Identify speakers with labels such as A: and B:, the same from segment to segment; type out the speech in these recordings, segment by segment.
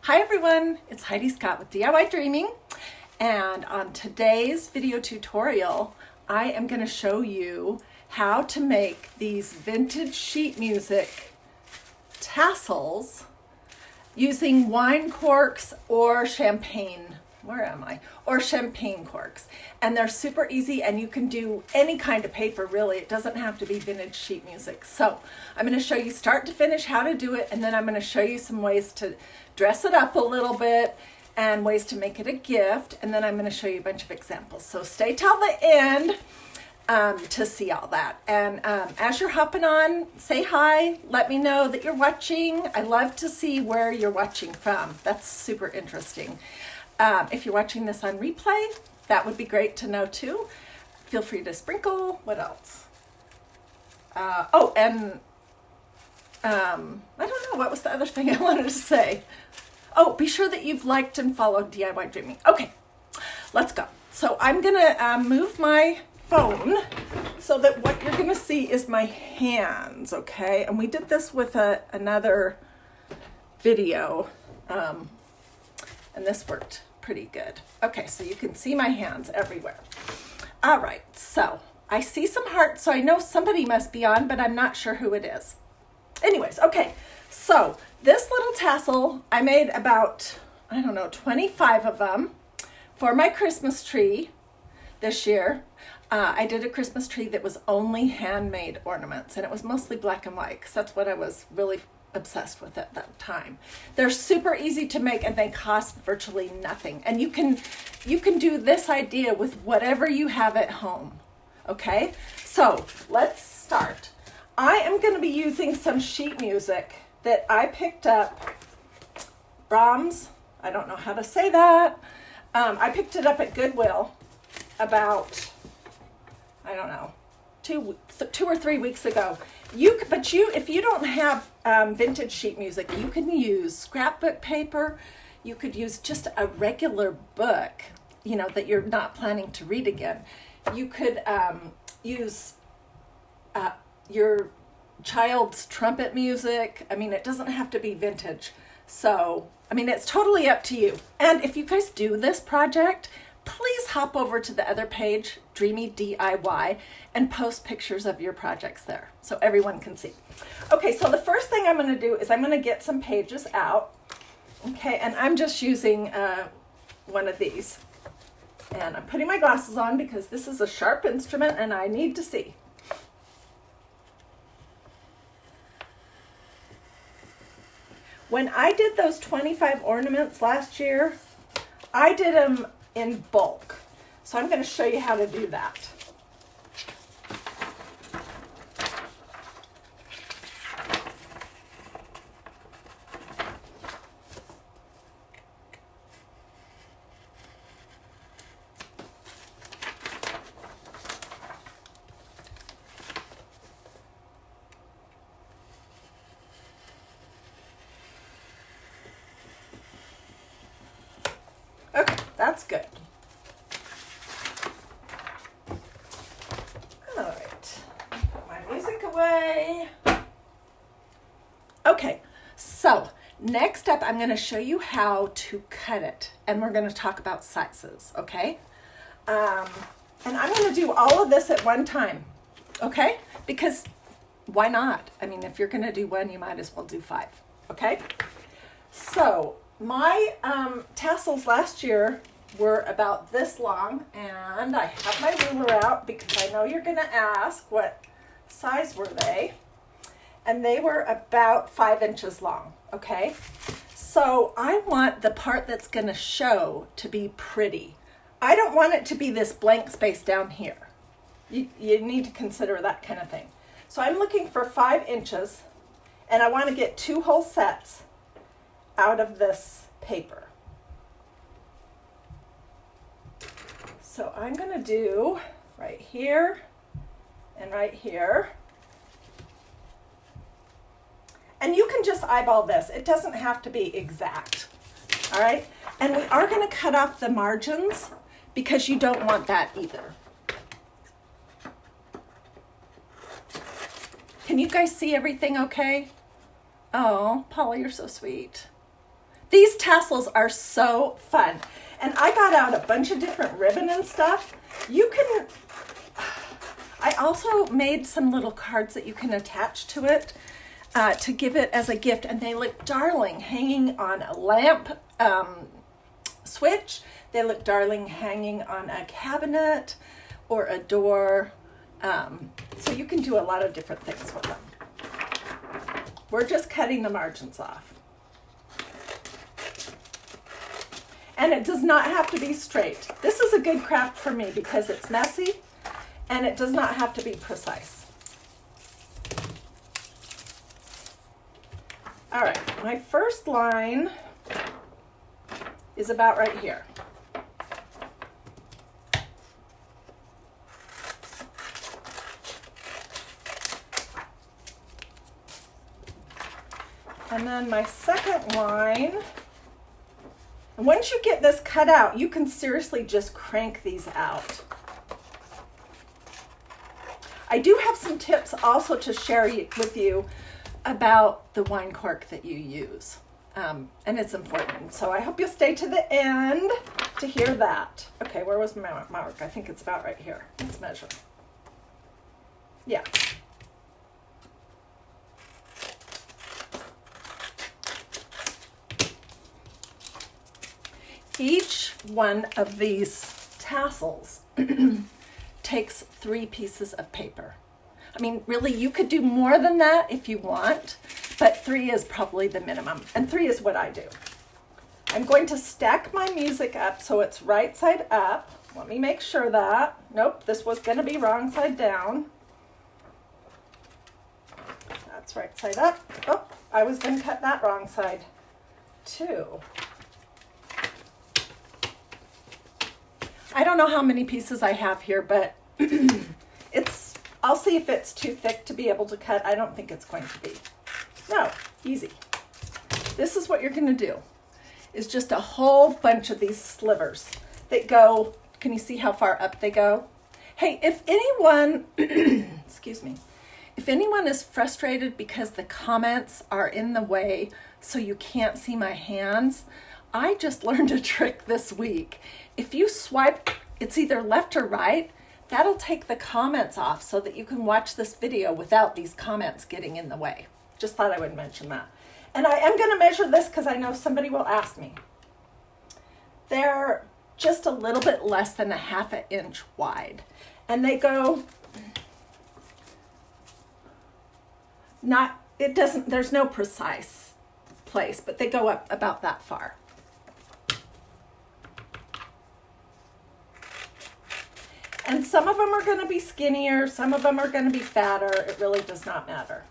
A: Hi everyone, it's Hiedi Scott with DiyDreaming, and on today's video tutorial I am going to show you how to make these vintage sheet music tassels using wine corks or champagne champagne corks. And they're super easy, and you can do any kind of paper really. It doesn't have to be vintage sheet music. So I'm going to show you start to finish how to do it, and then I'm going to show you some ways to dress it up a little bit and ways to make it a gift, and then I'm going to show you a bunch of examples. So stay till the end to see all that. And as you're hopping on, say hi, let me know that you're watching. I love to see where you're watching from. That's super interesting. If you're watching this on replay, that would be great to know too. Feel free to sprinkle. What else? I don't know, what was the other thing I wanted to say? Oh, be sure that you've liked and followed DiyDreaming. Okay, let's go. So I'm gonna move my phone so that what you're gonna see is my hands, okay? And we did this with another video, and this worked pretty good. Okay, so you can see my hands everywhere. All right, so I see some hearts, so I know somebody must be on, but I'm not sure who it is. Anyways, okay, so this little tassel, I made about, 25 of them for my Christmas tree this year. I did a Christmas tree that was only handmade ornaments, and it was mostly black and white, because that's what I was really obsessed with at that time. They're super easy to make, and they cost virtually nothing. And you can do this idea with whatever you have at home. Okay, so let's start. I am going to be using some sheet music that I picked up. Brahms, I don't know how to say that. I picked it up at Goodwill about, two or 3 weeks ago. If you don't have vintage sheet music, you can use scrapbook paper. You could use just a regular book, that you're not planning to read again. You could use your child's trumpet music. It doesn't have to be vintage. So, it's totally up to you. And if you guys do this project, please hop over to the other page, Dreamy DIY, and post pictures of your projects there so everyone can see. Okay, so the first thing I'm going to do is I'm going to get some pages out. Okay, and I'm just using one of these. And I'm putting my glasses on because this is a sharp instrument and I need to see. When I did those 25 ornaments last year, I did them in bulk. So I'm going to show you how to do that. Okay, that's good. All right, put my music away. Okay, so next up, I'm going to show you how to cut it, and we're going to talk about sizes, okay? And I'm going to do all of this at one time, okay? Because why not? If you're going to do one, you might as well do 5, okay? So my tassels last year were about this long, and I have my ruler out because I know you're going to ask what size were they, and they were about 5 inches long, okay? So I want the part that's going to show to be pretty. I don't want it to be this blank space down here. You need to consider that kind of thing. So I'm looking for 5 inches, and I want to get 2 whole sets out of this paper. So I'm going to do right here and right here. And you can just eyeball this. It doesn't have to be exact. All right? And we are going to cut off the margins because you don't want that either. Can you guys see everything okay? Oh, Paula, you're so sweet. These tassels are so fun. And I got out a bunch of different ribbon and stuff. You can, I also made some little cards that you can attach to it to give it as a gift. And they look darling hanging on a lamp switch. They look darling hanging on a cabinet or a door. So you can do a lot of different things with them. We're just cutting the margins off. And it does not have to be straight. This is a good craft for me because it's messy and it does not have to be precise. All right, my first line is about right here. And then my second line, and once you get this cut out, you can seriously just crank these out. I do have some tips also to share with you about the wine cork that you use. And it's important. So I hope you'll stay to the end to hear that. Okay, where was my mark? I think it's about right here. Let's measure. Yeah. Each one of these tassels takes 3 pieces of paper. I mean, really, you could do more than that if you want, but 3 is probably the minimum, and 3 is what I do. I'm going to stack my music up so it's right side up. Let me make sure that. Nope, this was going to be wrong side down. That's right side up. Oh, I was going to cut that wrong side too. I don't know how many pieces I have here, but I'll see if it's too thick to be able to cut. I don't think it's going to be. No, easy. This is what you're going to do, is just a whole bunch of these slivers that go, can you see how far up they go? Hey, if anyone, excuse me, if anyone is frustrated because the comments are in the way so you can't see my hands, I just learned a trick this week. If you swipe, it's either left or right, that'll take the comments off so that you can watch this video without these comments getting in the way. Just thought I would mention that. And I am going to measure this because I know somebody will ask me. They're just a little bit less than 1/2 inch wide. And they go, there's no precise place, but they go up about that far. And some of them are going to be skinnier, some of them are going to be fatter. It really does not matter.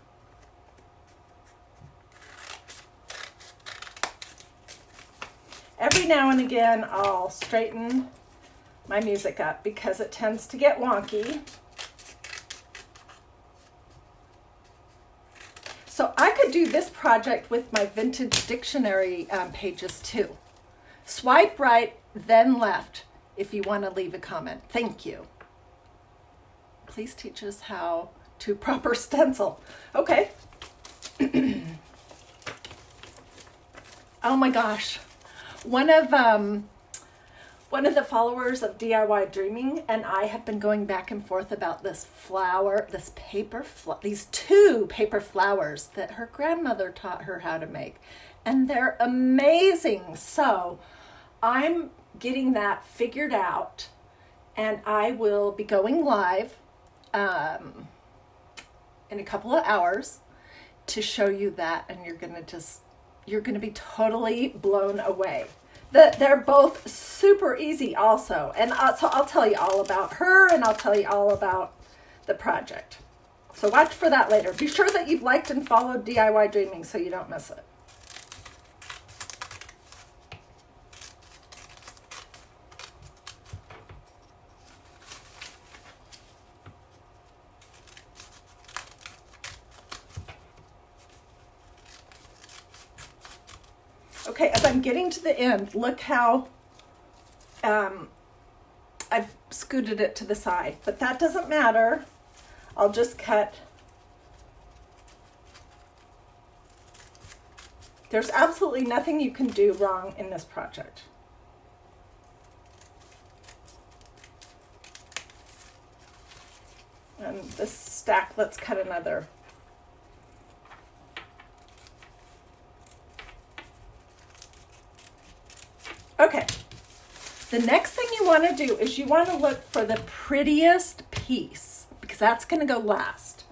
A: Every now and again, I'll straighten my music up because it tends to get wonky. So I could do this project with my vintage dictionary pages too. Swipe right, then left. If you want to leave a comment, thank you. Please teach us how to proper stencil. Okay. Oh my gosh. One of the followers of DiyDreaming and I have been going back and forth about these 2 paper flowers that her grandmother taught her how to make. And they're amazing. So I'm getting that figured out, and I will be going live in a couple of hours to show you that, and you're gonna be totally blown away. They're both super easy also, and so I'll tell you all about her, and I'll tell you all about the project. So watch for that later. Be sure that you've liked and followed DiyDreaming so you don't miss it. Okay, as I'm getting to the end, look how I've scooted it to the side, but that doesn't matter. I'll just cut There's absolutely nothing you can do wrong in this project. And this stack, let's cut another. Okay, the next thing you want to do is you want to look for the prettiest piece, because that's going to go last.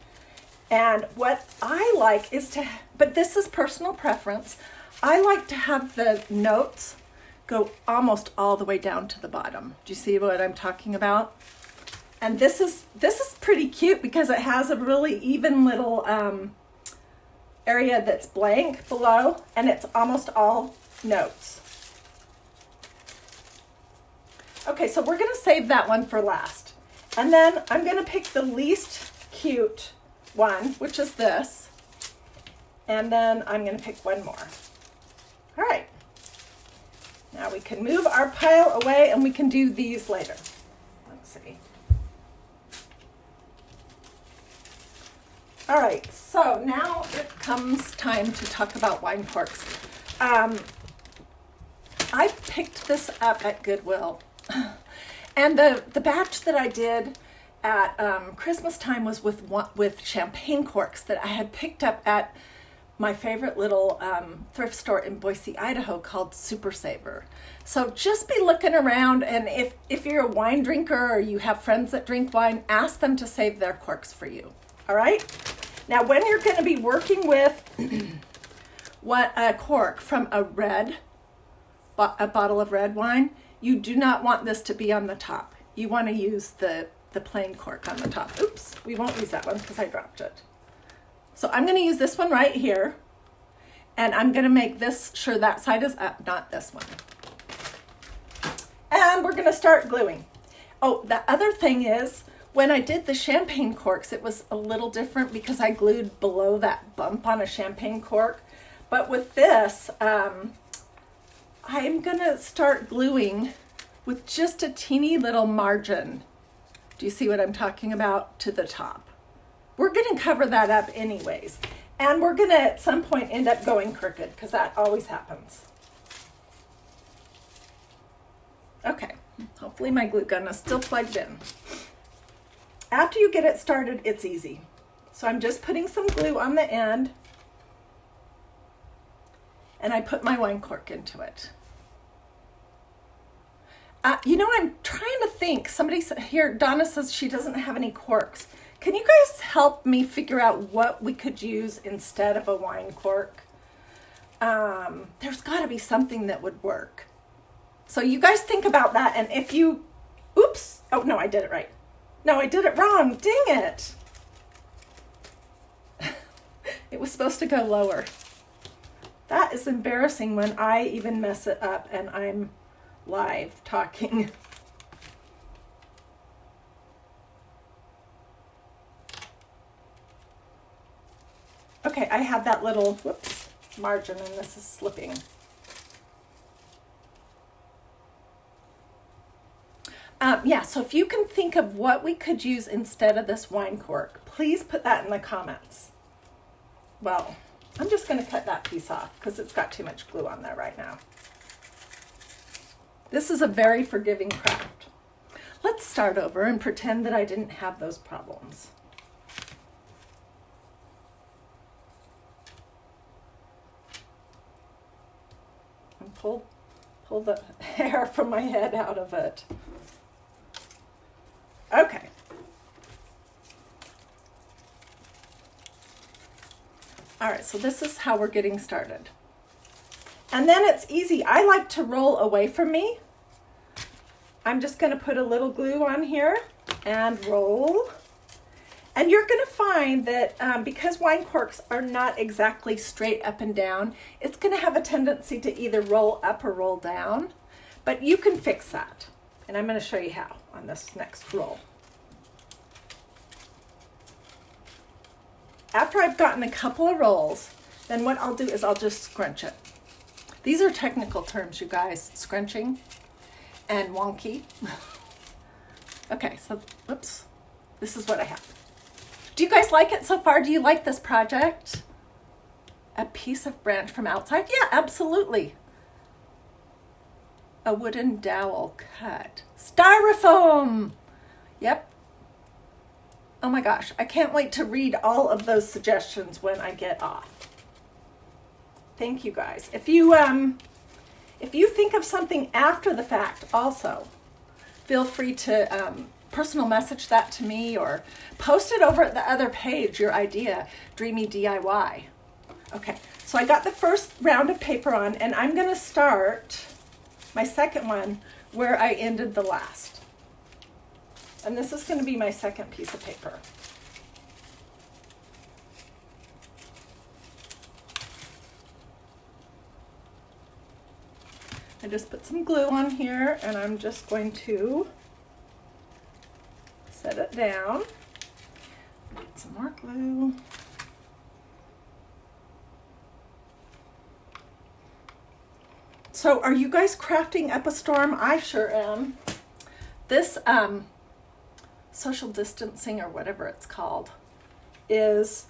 A: And what I like is to, but this is personal preference, I like to have the notes go almost all the way down to the bottom. Do you see what I'm talking about? And this is pretty cute because it has a really even little area that's blank below, and it's almost all notes. Okay, so we're gonna save that one for last. And then I'm gonna pick the least cute one, which is this. And then I'm gonna pick one more. All right. Now we can move our pile away and we can do these later. Let's see. All right, so now it comes time to talk about wine corks. I picked this up at Goodwill. And the batch that I did at Christmas time was with champagne corks that I had picked up at my favorite little thrift store in Boise, Idaho called Super Saver. So just be looking around, and if you're a wine drinker or you have friends that drink wine, ask them to save their corks for you. All right? Now when you're going to be working with a cork from a bottle of red wine, you do not want this to be on the top. You want to use the plain cork on the top. Oops, we won't use that one because I dropped it. So I'm going to use this one right here, and I'm going to make this sure that side is up, not this one. And we're going to start gluing. Oh, the other thing is, when I did the champagne corks, it was a little different because I glued below that bump on a champagne cork. But with this, I'm gonna start gluing with just a teeny little margin. Do you see what I'm talking about? To the top. We're gonna cover that up anyways. And we're gonna at some point end up going crooked because that always happens. Okay, hopefully my glue gun is still plugged in. After you get it started, it's easy. So I'm just putting some glue on the end, and I put my wine cork into it. You know, I'm trying to think. Somebody here, Donna says she doesn't have any corks. Can you guys help me figure out what we could use instead of a wine cork? There's got to be something that would work. So you guys think about that, and if you, oops, oh no, I did it right. No, I did it wrong. Dang it. It was supposed to go lower. That is embarrassing when I even mess it up and I'm live talking. Okay, I have that little, whoops, margin, and this is slipping. Yeah, so if you can think of what we could use instead of this wine cork, please put that in the comments. Well, I'm just going to cut that piece off because it's got too much glue on there right now. This is a very forgiving craft. Let's start over and pretend that I didn't have those problems. And pull the hair from my head out of it. Okay. All right, so this is how we're getting started. And then it's easy. I like to roll away from me. I'm just going to put a little glue on here and roll. And you're going to find that because wine corks are not exactly straight up and down, it's going to have a tendency to either roll up or roll down. But you can fix that. And I'm going to show you how on this next roll. After I've gotten a couple of rolls, then what I'll do is I'll just scrunch it. These are technical terms, you guys, scrunching and wonky. Okay, so, whoops, this is what I have. Do you guys like it so far? Do you like this project? A piece of branch from outside? Yeah, absolutely. A wooden dowel cut. Styrofoam! Yep. Oh my gosh, I can't wait to read all of those suggestions when I get off. Thank you guys. If you think of something after the fact also, feel free to personal message that to me or post it over at the other page, your idea, Dreamy DIY. Okay, so I got the first round of paper on, and I'm going to start my second one where I ended the last. And this is going to be my second piece of paper. I just put some glue on here, and I'm just going to set it down. Get some more glue. So are you guys crafting up a storm? I sure am. This social distancing, or whatever it's called, is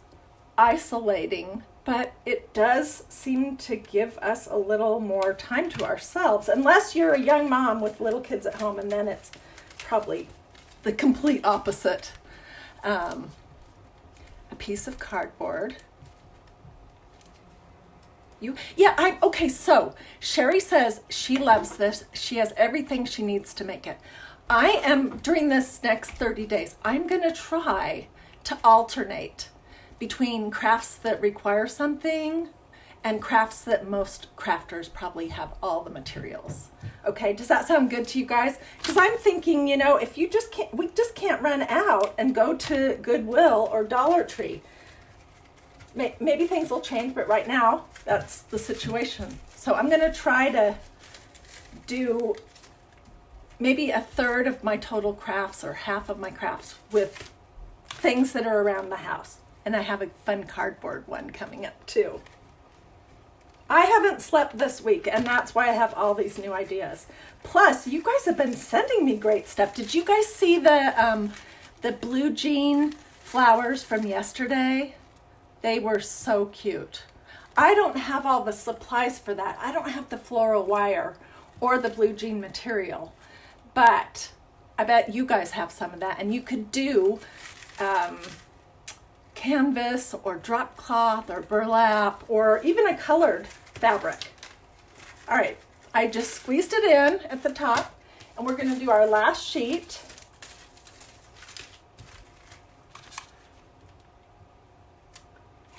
A: isolating, but it does seem to give us a little more time to ourselves, unless you're a young mom with little kids at home, and then it's probably the complete opposite. A piece of cardboard. Okay, so Sherry says she loves this. She has everything she needs to make it. I am, during this next 30 days, I'm going to try to alternate between crafts that require something and crafts that most crafters probably have all the materials. Okay, does that sound good to you guys? Because I'm thinking, if you just can't, we just can't run out and go to Goodwill or Dollar Tree. Maybe things will change, but right now, that's the situation. So I'm going to try to do maybe a third of my total crafts or half of my crafts with things that are around the house. And I have a fun cardboard one coming up too. I haven't slept this week, and that's why I have all these new ideas. Plus, you guys have been sending me great stuff. Did you guys see the blue jean flowers from yesterday? They were so cute. I don't have all the supplies for that. I don't have the floral wire or the blue jean material, but I bet you guys have some of that, and you could do canvas or drop cloth or burlap or even a colored fabric. All right, I just squeezed it in at the top, and we're going to do our last sheet.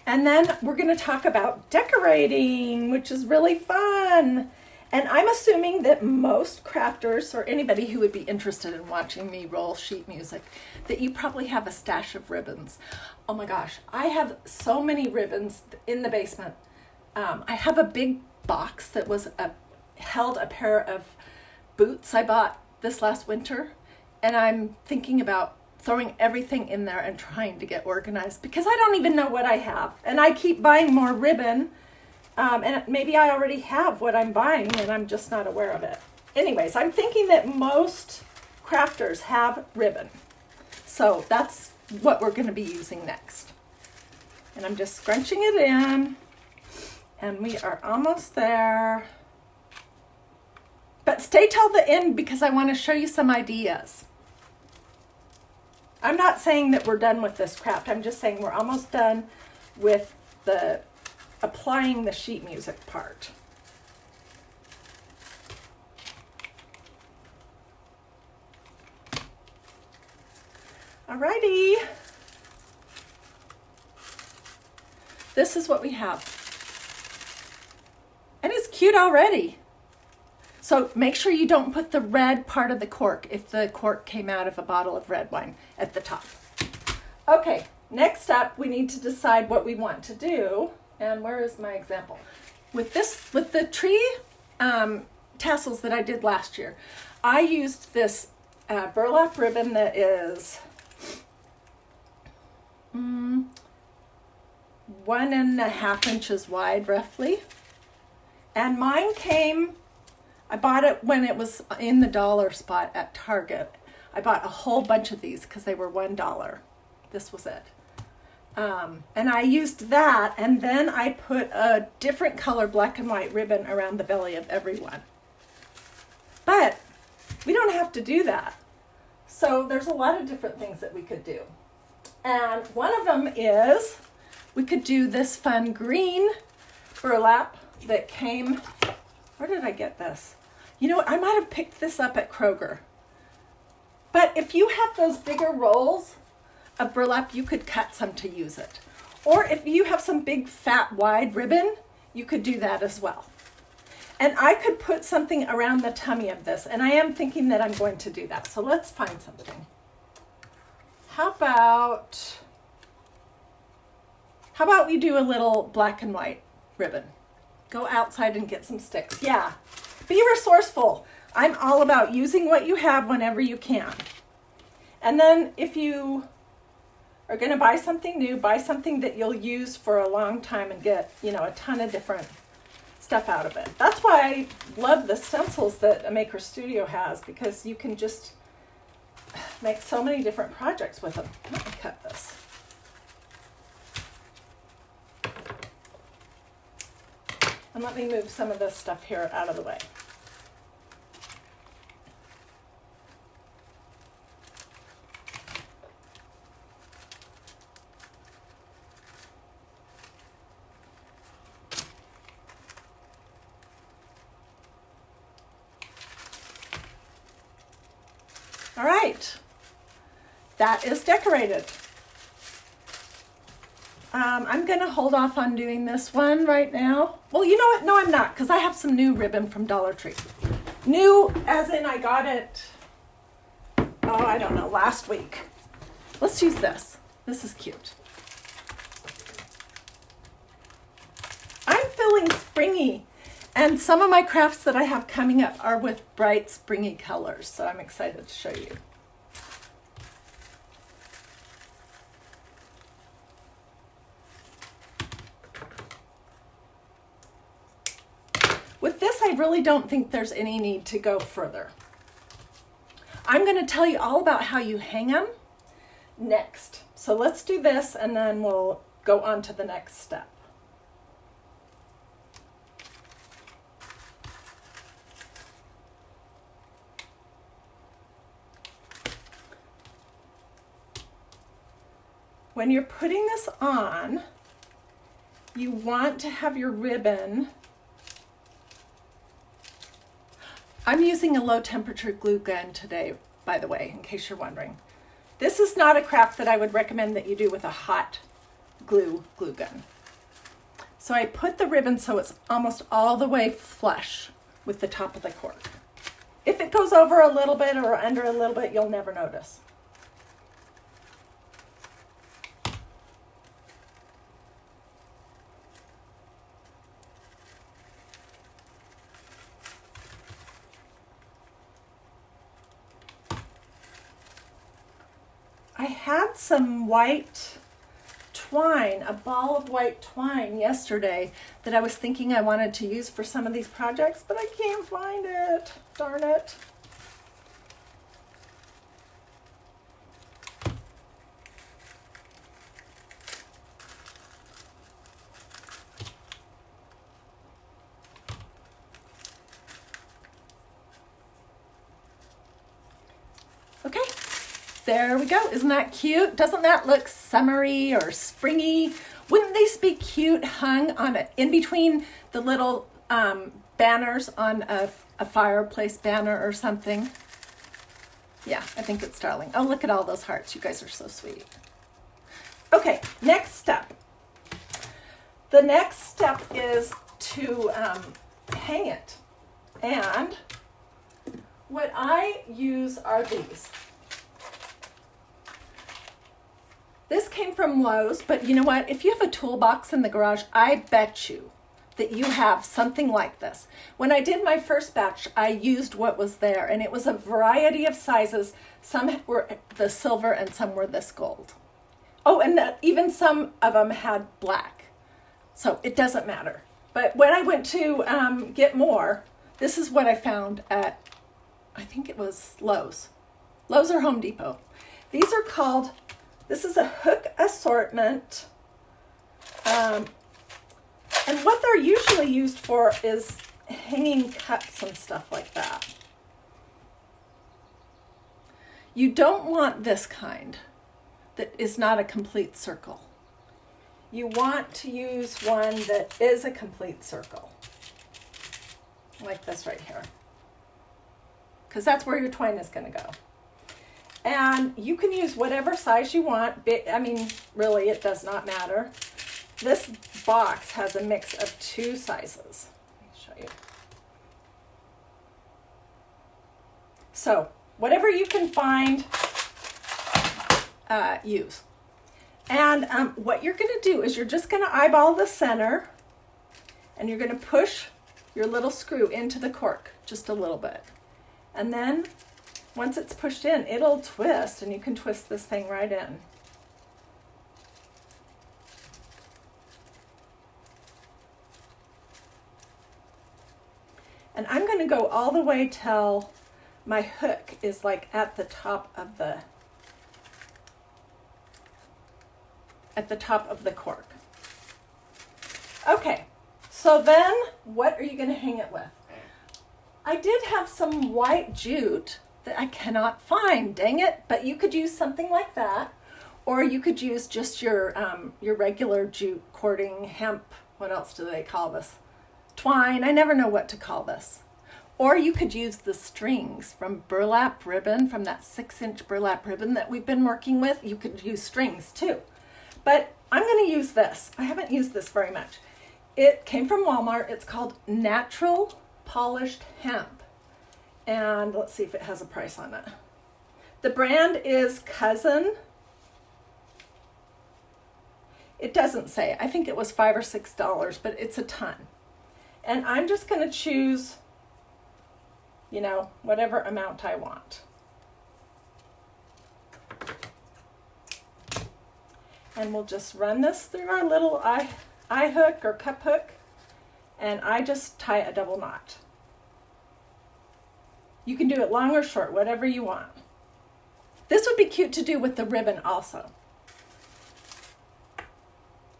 A: And then we're going to talk about decorating, which is really fun. And I'm assuming that most crafters, or anybody who would be interested in watching me roll sheet music, that you probably have a stash of ribbons. Oh my gosh, I have so many ribbons in the basement. I have a big box that held a pair of boots I bought this last winter, and I'm thinking about throwing everything in there and trying to get organized because I don't even know what I have. And I keep buying more ribbon, and maybe I already have what I'm buying and I'm just not aware of it. Anyways, I'm thinking that most crafters have ribbon. So that's what we're going to be using next. And I'm just scrunching it in, and we are almost there. But stay till the end because I want to show you some ideas. I'm not saying that we're done with this craft. I'm just saying we're almost done with the applying the sheet music part. Alrighty. This is what we have. And it's cute already. So make sure you don't put the red part of the cork if the cork came out of a bottle of red wine at the top. Okay, next up we need to decide what we want to do. And where is my example? With the tree tassels that I did last year, I used this burlap ribbon that is 1.5 inches wide roughly. And mine came, I bought it when it was in the dollar spot at Target. I bought a whole bunch of these because they were $1. This was it. And I used that, and then I put a different color black and white ribbon around the belly of every one. But we don't have to do that. So there's a lot of different things that we could do. And one of them is we could do this fun green burlap that came, where did I get this? You know what, I might have picked this up at Kroger. But if you have those bigger rolls of burlap, you could cut some to use it. Or if you have some big fat wide ribbon, you could do that as well. And I could put something around the tummy of this, and I am thinking that I'm going to do that. So let's find something. How about we do a little black and white ribbon? Go outside and get some sticks. Yeah, be resourceful. I'm all about using what you have whenever you can. And then if you are going to buy something new, buy something that you'll use for a long time and get, you know, a ton of different stuff out of it. That's why I love the stencils that a Maker Studio has, because you can just make so many different projects with them. Let me cut this. And let me move some of this stuff here out of the way. All right, that is decorated. I'm gonna hold off on doing this one right now. Well, you know what? No, I'm not, because I have some new ribbon from Dollar Tree. New as in I got it, oh, I don't know, last week. Let's use this. This is cute. I'm feeling springy. And some of my crafts that I have coming up are with bright, springy colors, so I'm excited to show you. With this, I really don't think there's any need to go further. I'm going to tell you all about how you hang them next. So let's do this, and then we'll go on to the next step. When you're putting this on, you want to have your ribbon. I'm using a low temperature glue gun today, by the way, in case you're wondering. This is not a craft that I would recommend that you do with a hot glue gun. So I put the ribbon so it's almost all the way flush with the top of the cork. If it goes over a little bit or under a little bit, you'll never notice. I had some white twine, a ball of white twine yesterday that I was thinking I wanted to use for some of these projects, but I can't find it. Darn it. Okay. There we go. Isn't that cute? Doesn't that look summery or springy? Wouldn't these be cute hung on in between the little banners on a fireplace banner or something? Yeah, I think it's darling. Oh, look at all those hearts. You guys are so sweet. Okay, next step. The next step is to hang it. And what I use are these. This came from Lowe's, but you know what? If you have a toolbox in the garage, I bet you that you have something like this. When I did my first batch, I used what was there, and it was a variety of sizes. Some were the silver and some were this gold. Oh, and even some of them had black. So it doesn't matter. But when I went to get more, this is what I found at, I think it was Lowe's. Lowe's or Home Depot. These are called This is a hook assortment. And what they're usually used for is hanging cups and stuff like that. You don't want this kind that is not a complete circle. You want to use one that is a complete circle, like this right here, because that's where your twine is going to go. And you can use whatever size you want. I mean, really, it does not matter. This box has a mix of 2 sizes. Let me show you. So, whatever you can find, use. And what you're going to do is you're just going to eyeball the center, and you're going to push your little screw into the cork just a little bit. And then once it's pushed in, it'll twist, and you can twist this thing right in. And I'm going to go all the way till my hook is like at the top of the cork. Okay, so then what are you going to hang it with? I did have some white jute that I cannot find, dang it, but you could use something like that, or you could use just your regular jute cording hemp, what else do they call this? Twine, I never know what to call this. Or you could use the strings from burlap ribbon, from that 6-inch burlap ribbon that we've been working with. You could use strings too. But I'm going to use this. I haven't used this very much. It came from Walmart. It's called Natural Polished Hemp. And let's see if it has a price on it. The brand is Cousin. It doesn't say. I think it was $5 or $6, but it's a ton. And I'm just going to choose, you know, whatever amount I want. And we'll just run this through our little eye hook or cup hook, and I just tie a double knot. You can do it long or short, whatever you want. This would be cute to do with the ribbon also.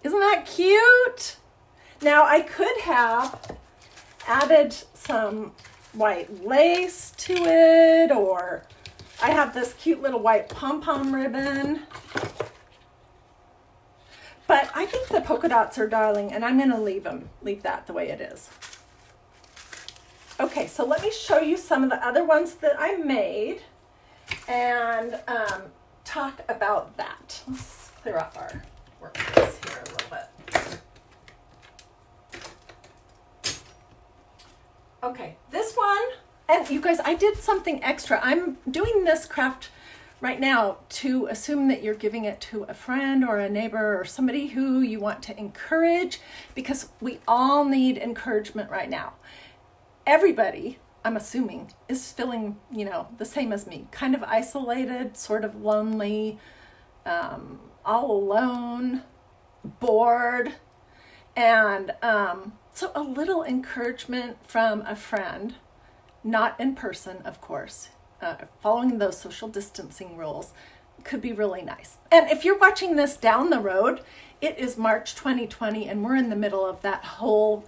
A: Isn't that cute? Now I could have added some white lace to it, or I have this cute little white pom-pom ribbon. But I think the polka dots are darling, and I'm going to leave that the way it is. Okay, so let me show you some of the other ones that I made and talk about that. Let's clear off our workspace here a little bit. Okay, this one, and you guys, I did something extra. I'm doing this craft right now to assume that you're giving it to a friend or a neighbor or somebody who you want to encourage, because we all need encouragement right now. Everybody, I'm assuming, is feeling, you know, the same as me, kind of isolated, sort of lonely, all alone, bored, and so a little encouragement from a friend, not in person, of course, following those social distancing rules, could be really nice. And if you're watching this down the road, it is March 2020, and we're in the middle of that whole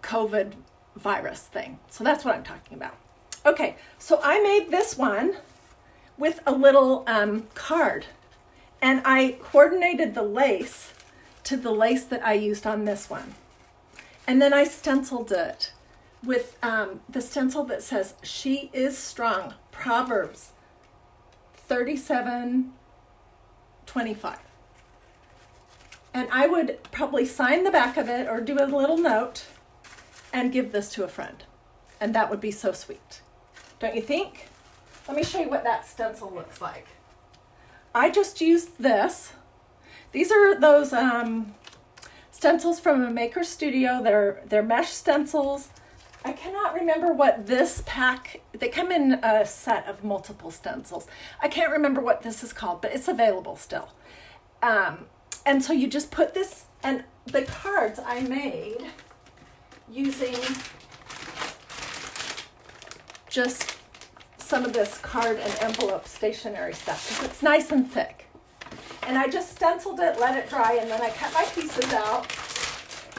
A: COVID virus thing. So that's what I'm talking about. Okay, so I made this one with a little card, and I coordinated the lace to the lace that I used on this one. And then I stenciled it with the stencil that says, "She is strong," Proverbs 37:25. And I would probably sign the back of it or do a little note and give this to a friend. And that would be so sweet. Don't you think? Let me show you what that stencil looks like. I just used this. These are those stencils from a maker studio. They're mesh stencils. I cannot remember what this pack, they come in a set of multiple stencils. I can't remember what this is called, but it's available still. And so you just put this, and the cards I made using just some of this card and envelope stationery stuff, because it's nice and thick. And I just stenciled it, let it dry, and then I cut my pieces out.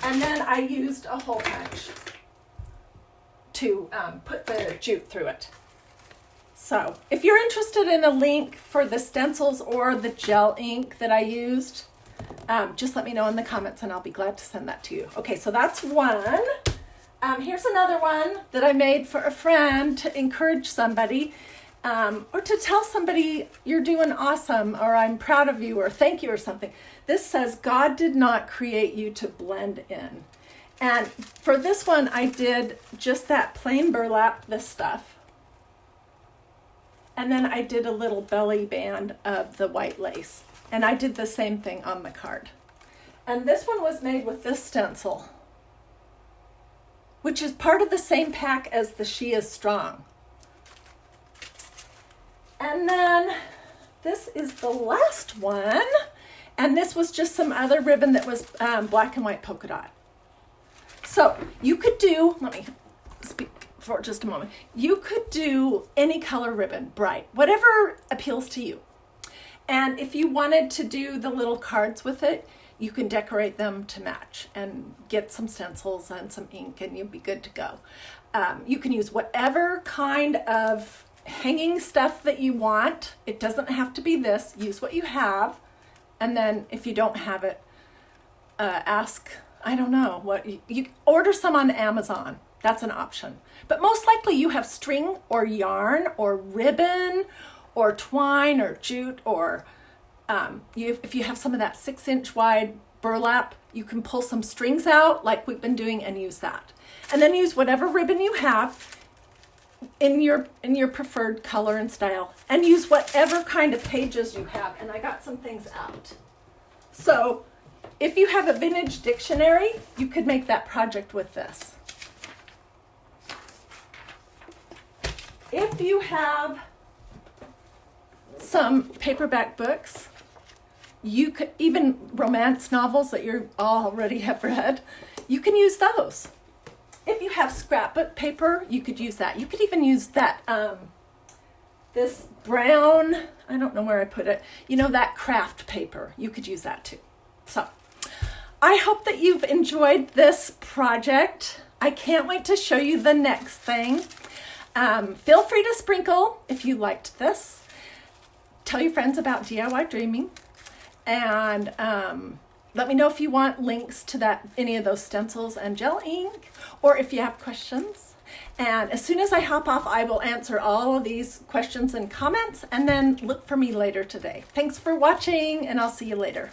A: And then I used a hole punch to put the jute through it. So if you're interested in a link for the stencils or the gel ink that I used, just let me know in the comments and I'll be glad to send that to you. Okay, so that's one. Here's another one that I made for a friend to encourage somebody, or to tell somebody you're doing awesome, or I'm proud of you, or thank you, or something. This says, God did not create you to blend in. And for this one, I did just that plain burlap, this stuff. And then I did a little belly band of the white lace. And I did the same thing on the card. And this one was made with this stencil, which is part of the same pack as the She Is Strong. And then this is the last one. And this was just some other ribbon that was black and white polka dot. So you could do, let me speak for just a moment. You could do any color ribbon, bright, whatever appeals to you. And if you wanted to do the little cards with it, you can decorate them to match and get some stencils and some ink and you'll be good to go. You can use whatever kind of hanging stuff that you want. It doesn't have to be this. Use what you have. And then if you don't have it, ask, I don't know, what you order some on Amazon. That's an option. But most likely you have string or yarn or ribbon or twine or jute, or if you have some of that 6-inch wide burlap, you can pull some strings out like we've been doing and use that. And then use whatever ribbon you have in your preferred color and style, and use whatever kind of pages you have. And I got some things out. So if you have a vintage dictionary, you could make that project with this. If you have some paperback books, you could, even romance novels that you already have read, you can use those. If you have scrapbook paper, you could use that. You could even use that, this brown, I don't know where I put it, you know, that craft paper. You could use that too. So I hope that you've enjoyed this project. I can't wait to show you the next thing. Feel free to sprinkle if you liked this. Tell your friends about DiyDreaming, and let me know if you want links to any of those stencils and gel ink, or if you have questions. And as soon as I hop off, I will answer all of these questions and comments, and then look for me later today. Thanks for watching, and I'll see you later.